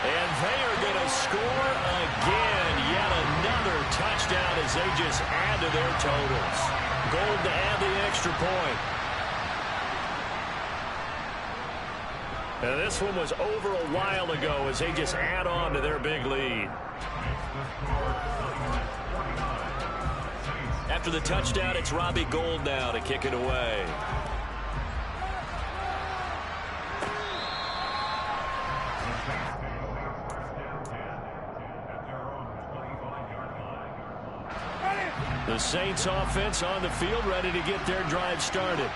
And they are going to score again. Yet another touchdown as they just add to their totals. Gold to add the extra point. And this one was over a while ago as they just add on to their big lead. After the touchdown, it's Robbie Gould now to kick it away. The Saints offense on the field ready to get their drive started.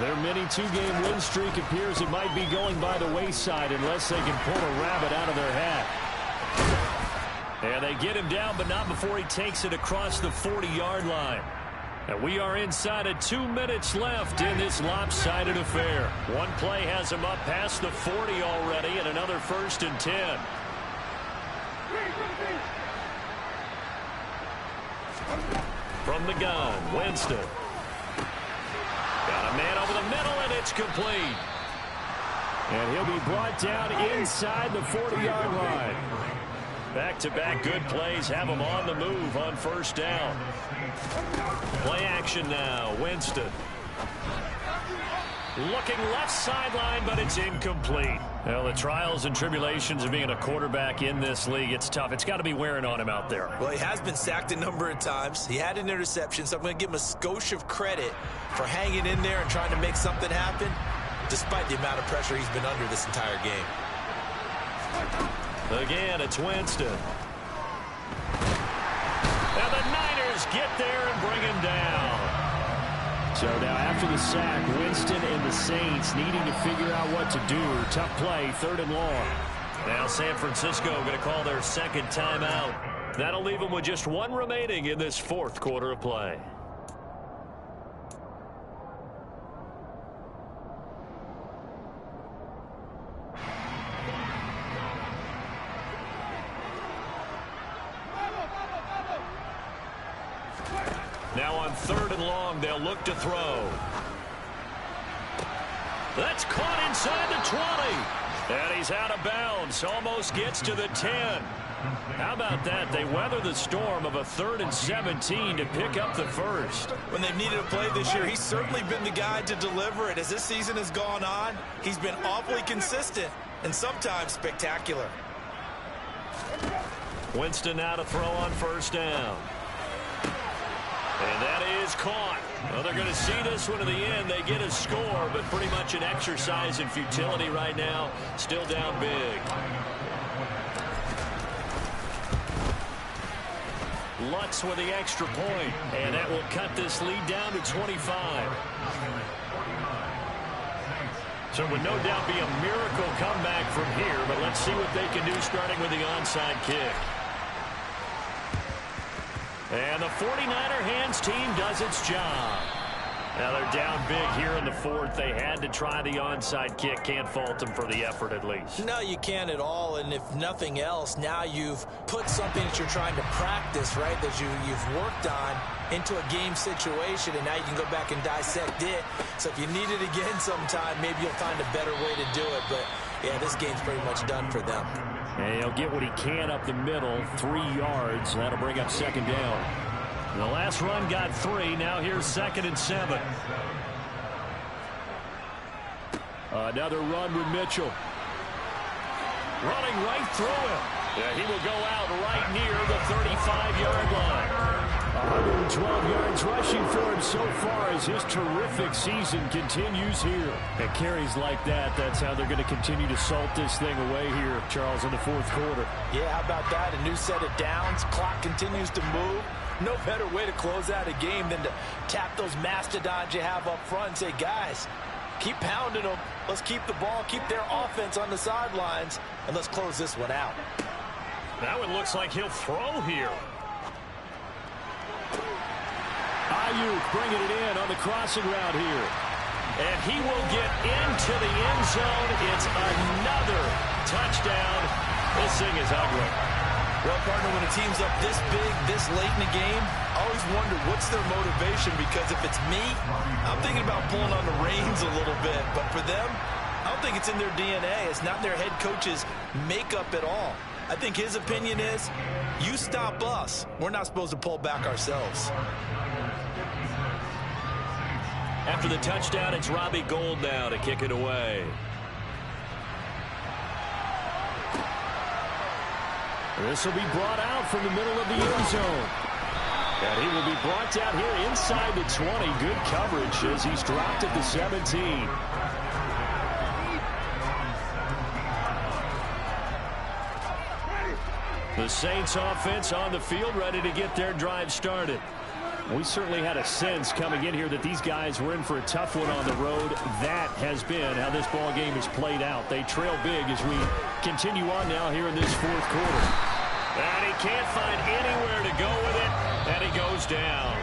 Their mini 2-game win streak appears it might be going by the wayside unless they can pull a rabbit out of their hat. And they get him down, but not before he takes it across the 40-yard line. And we are inside of 2 minutes left in this lopsided affair. One play has him up past the 40 already, and another 1st and 10. From the gun, Winston. Got a man over the middle, and it's complete. And he'll be brought down inside the 40-yard line. Back-to-back good plays have him on the move on 1st down. Play action now, Winston. Looking left sideline, but it's incomplete. Well, the trials and tribulations of being a quarterback in this league, it's tough. It's got to be wearing on him out there. Well, he has been sacked a number of times. He had an interception, so I'm going to give him a skosh of credit for hanging in there and trying to make something happen, despite the amount of pressure he's been under this entire game. Again, it's Winston. And the Niners get there and bring him down. So now after the sack, Winston and the Saints needing to figure out what to do. Tough play, 3rd and long. Now San Francisco going to call their second timeout. That'll leave them with just 1 remaining in this 4th quarter of play. Now on 3rd and long, they'll look to throw. That's caught inside the 20. And he's out of bounds. Almost gets to the 10. How about that? They weather the storm of a 3rd and 17 to pick up the 1st. When they've needed a play this year, he's certainly been the guy to deliver it. As this season has gone on, he's been awfully consistent and sometimes spectacular. Winston now to throw on 1st down. And that is caught. Well, they're going to see this one to the end. They get a score, but pretty much an exercise in futility right now. Still down big. Lutz with the extra point, and that will cut this lead down to 25. So it would no doubt be a miracle comeback from here, but let's see what they can do starting with the onside kick. And the 49er hands team does its job. Now they're down big here in the fourth. They had to try the onside kick. Can't fault them for the effort at least. No, you can't at all. And if nothing else, now you've put something that you're trying to practice, right, that you've worked on into a game situation, and now you can go back and dissect it. So if you need it again sometime, maybe you'll find a better way to do it. But, yeah, this game's pretty much done for them. And he'll get what he can up the middle, 3 yards. That'll bring up second down. The last run got 3. Now here's 2nd and 7. Another run with Mitchell. Running right through him. Yeah, he will go out right near the 35-yard line. 112 yards rushing for him so far as his terrific season continues here. And carries like that, that's how they're going to continue to salt this thing away here, Charles, in the fourth quarter. Yeah, how about that? A new set of downs. Clock continues to move. No better way to close out a game than to tap those mastodons you have up front and say, guys, keep pounding them. Let's keep the ball, keep their offense on the sidelines, and let's close this one out. That one looks like he'll throw here. Ayuk bringing it in on the crossing route here. And he will get into the end zone. It's another touchdown. This thing is ugly. Well, partner, when a team's up this big, this late in the game, I always wonder what's their motivation, because if it's me, I'm thinking about pulling on the reins a little bit. But for them, I don't think it's in their DNA. It's not their head coach's makeup at all. I think his opinion is, you stop us. We're not supposed to pull back ourselves. After the touchdown, it's Robbie Gould now to kick it away. This will be brought out from the middle of the end zone. And he will be brought down here inside the 20. Good coverage as he's dropped at the 17. The Saints offense on the field, ready to get their drive started. We certainly had a sense coming in here that these guys were in for a tough one on the road. That has been how this ball game has played out. They trail big as we continue on now here in this fourth quarter. And he can't find anywhere to go with it, and he goes down.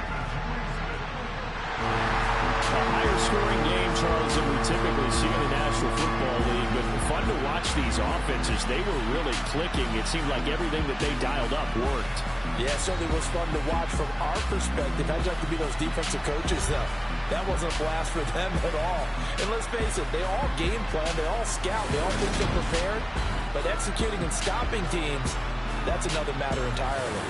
A higher scoring game, Charles, than we typically see in the National Football League, but fun to watch these offenses. They were really clicking. It seemed like everything that they dialed up worked. Yeah, it certainly was fun to watch from our perspective. How'd you have to be those defensive coaches, though? That wasn't a blast for them at all. And let's face it, they all game plan, they all scout, they all think they're prepared. But executing and stopping teams, that's another matter entirely.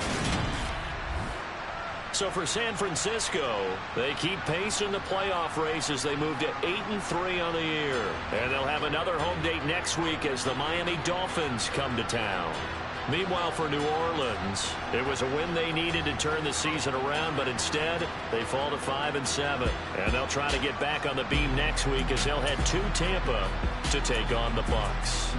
So for San Francisco, they keep pace in the playoff race as they move to 8-3 on the year. And they'll have another home date next week as the Miami Dolphins come to town. Meanwhile, for New Orleans, it was a win they needed to turn the season around, but instead, they fall to 5-7. And they'll try to get back on the beam next week as they'll head to Tampa to take on the Bucs.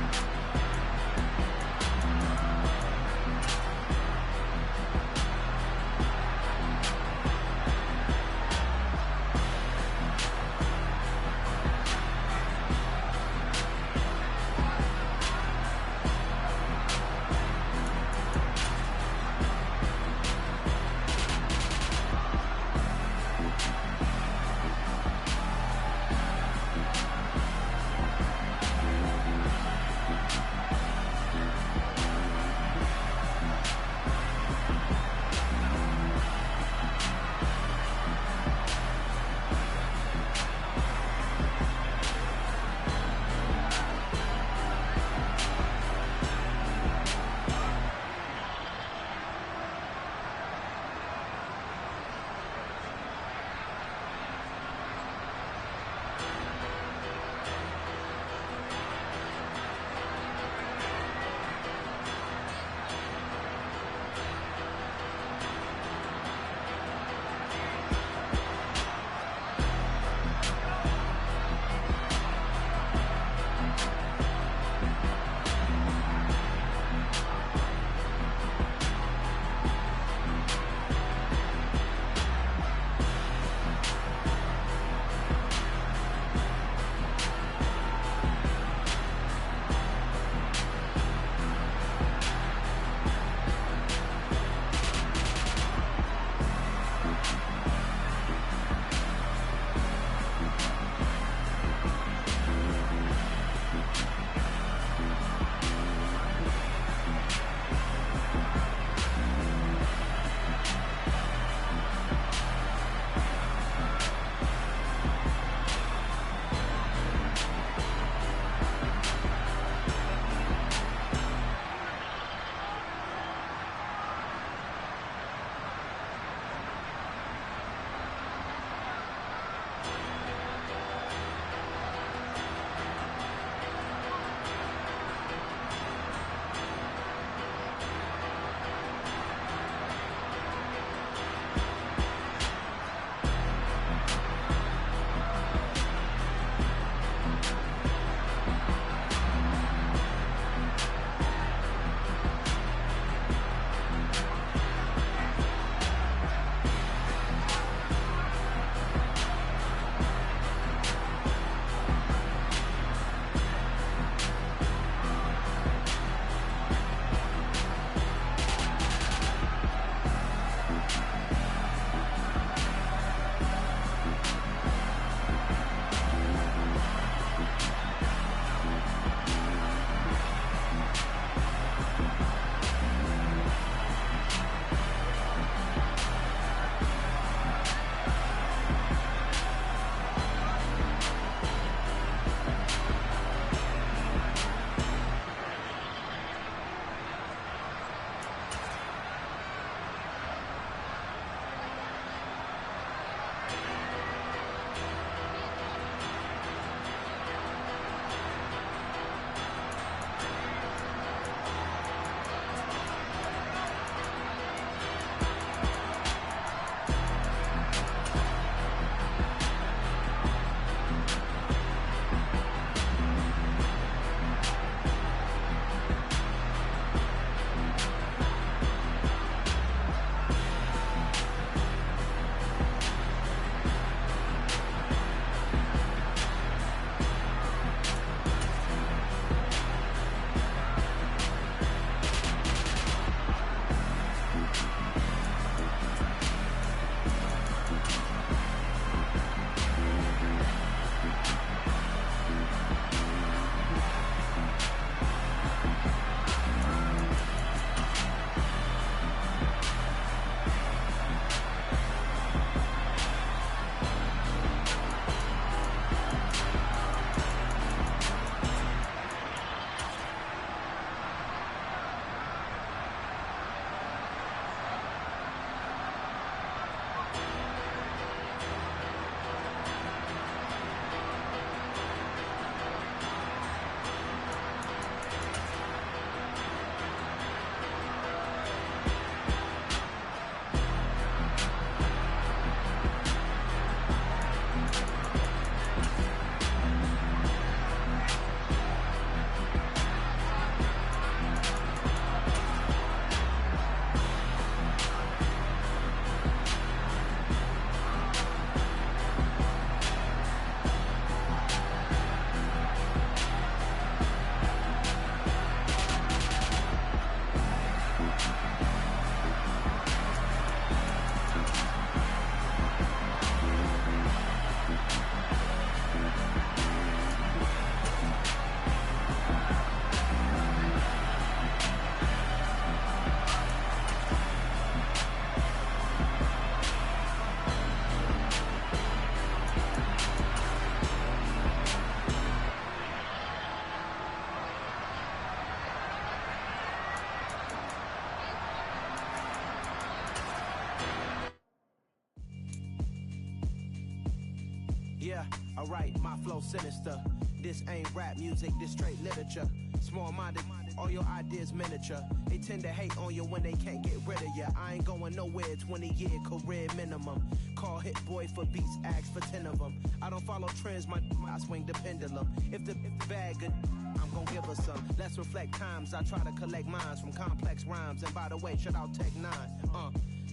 Yeah, alright, my flow sinister. This ain't rap music, this straight literature. Small-minded, all your ideas miniature. They tend to hate on you when they can't get rid of you. I ain't going nowhere, 20-year career minimum. Call Hit Boy for beats, ask for 10 of them. I don't follow trends, I swing the pendulum. If the bag good, I'm gon' give her some. Let's reflect times, I try to collect minds from complex rhymes. And by the way, shout out Tech 9.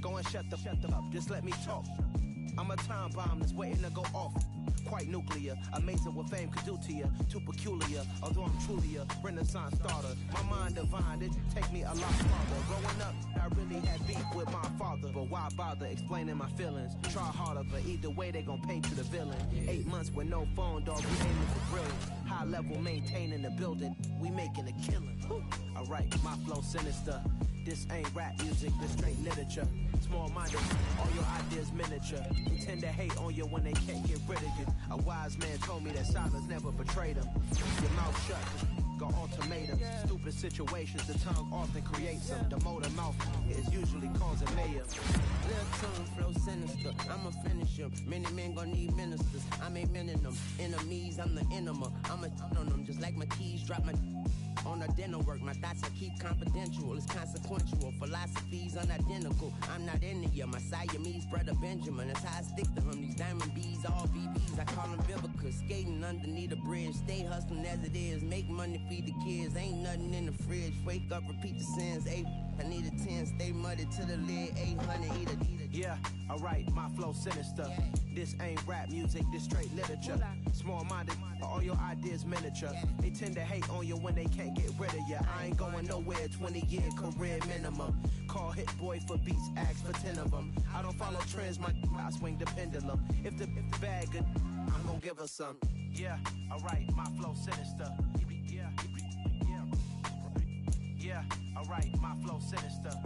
Go and shut the up, just let me talk. I'm a time bomb that's waiting to go off. Quite nuclear, amazing what fame could do to you. Too peculiar, although I'm truly a renaissance starter. My mind divine, it take me a lot farther. Growing up, I really had beef with my father. But why bother explaining my feelings? Try harder, but either way they gon' paint you the villain. 8 months with no phone, dog, we aiming for brilliant. High level maintaining the building, we making a killing. Alright, my flow sinister. This ain't rap music, this straight literature. Small-minded, all your ideas miniature. They tend to hate on you when they can't get rid of you. A wise man told me that silence never betrayed him. Your mouth shut, got ultimatums. Stupid situations, the tongue often creates them. The motor mouth is usually causing mayhem. Little tune flow sinister, I'ma finish him. Many men gon' need ministers, I'm a men in them. Enemies, I'm the enema. I'm on them, just like my keys, drop my on the dental work. My thoughts I keep confidential, it's consequential. Philosophies unidentical, I'm not into you. My Siamese brother Benjamin, that's how I stick to him. These diamond bees, all BBs, I call them Vivica. Skating underneath the bridge, stay hustling as it is. Make money, feed the kids, ain't nothing in the fridge. Wake up, repeat the sins, I need a 10, stay muddy to the lid, 800, eat a. Yeah, alright, my flow sinister. This ain't rap music, this straight literature. Small-minded, all your ideas miniature. They tend to hate on you when they can't get rid of you. I ain't going nowhere, 20-year career minimum. Call Hit Boy for beats, ask for 10 of them. I don't follow trends, I swing the pendulum. If the bag good, I'm gon' give her some. Yeah, alright, my flow sinister. Yeah, alright, my flow sinister.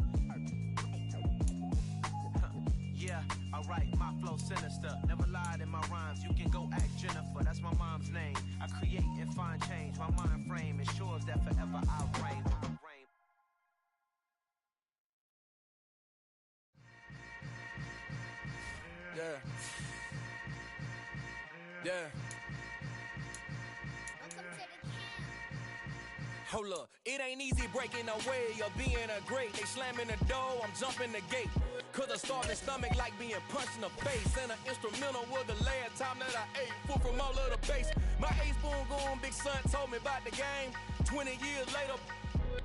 Yeah, alright, my flow sinister. Never lied in my rhymes, you can go ask Jennifer. That's my mom's name. I create and find change. My mind frame ensures that forever I reign. Yeah. Yeah. Hold up, it ain't easy breaking away or being a great. They slamming the door, I'm jumping the gate. Cause a starving stomach like being punched in the face. And an instrumental was the last time that I ate. Full from all of the bass. My ace boom going big son told me about the game. 20 years later,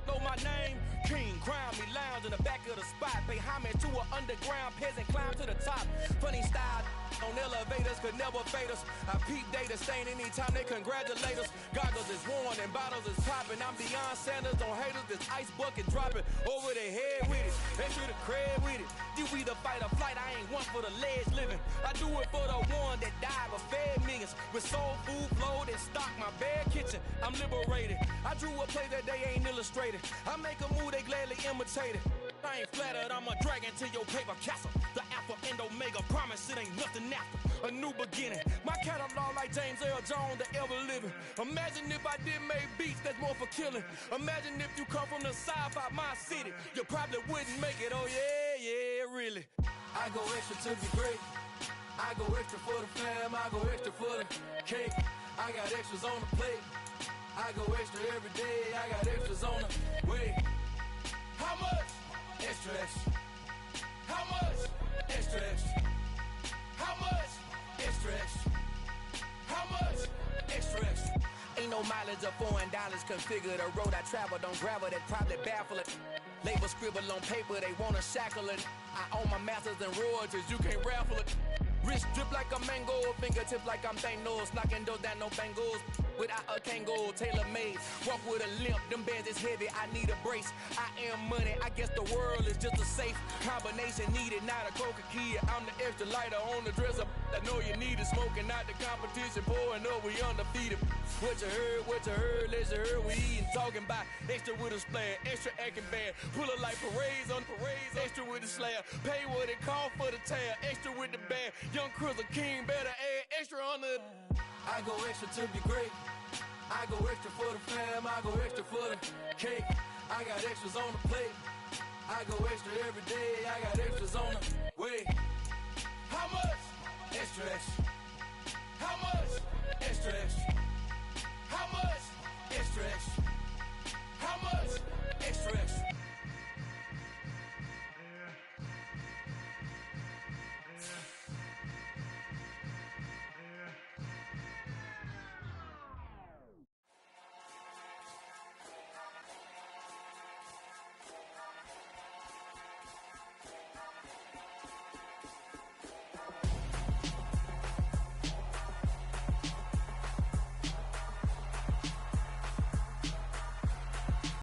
know my name. King, crown me, lounge in the back of the spot. Pay homage to an underground peasant, climb to the top. Funny style on elevators could never fade us. I peep data stain anytime they congratulate us. Goggles is worn and bottles is popping. I'm beyond Sanders on haters, this ice bucket dropping over their head with it. Extra the cred with it. You either fight or flight, I ain't one for the ledge living. I do it for the one that died but fed millions. With soul food flowed and stocked my bare kitchen. I'm liberated. I drew a play that they ain't illustrated. I make a move, they gladly imitate it. I ain't flattered, I'm a dragon to your paper castle. The Alpha and Omega, promise it ain't nothing after. A new beginning. My catalog like James Earl Jones, the ever living. Imagine if I didn't make beats, that's more for killing. Imagine if you come from the south out my city. You probably wouldn't make it, oh yeah, really. I go extra to be great. I go extra for the fam, I go extra for the cake. I got extras on the plate. I go extra every day, I got extras on the way. How much? Extra, extra. How much? Extra, extra. How much? Extra, extra. How much? Extra, extra. Ain't no mileage of $4 configure the road I travel. Don't gravel, that probably baffle it. Label scribble on paper, they wanna shackle it. I own my masters and royalties, you can't raffle it. Wrist drip like a mango, fingertips like I'm Thanos. Knocking those down, no bangles. Without a Kango, tailor-made. Walk with a limp, them bands is heavy, I need a brace. I am money, I guess the world is just a safe combination needed, not a coca key. I'm the extra lighter on the dresser. I know you need it, smoking out the competition, pouring up, we undefeated. What you heard, let you heard, we eating, talking about extra with a splash, extra acting bad. Pull it like parades on parades, extra with the slab. Pay what it cost for the tab, extra with the bag. Young Crizzle King, better add extra on the. I go extra to be great. I go extra for the fam, I go extra for the cake. I got extras on the plate. I go extra every day, I got extras on the way. How much? Extra, extra. How much? Extra, extra. How much? Extra, extra. How much? Extra,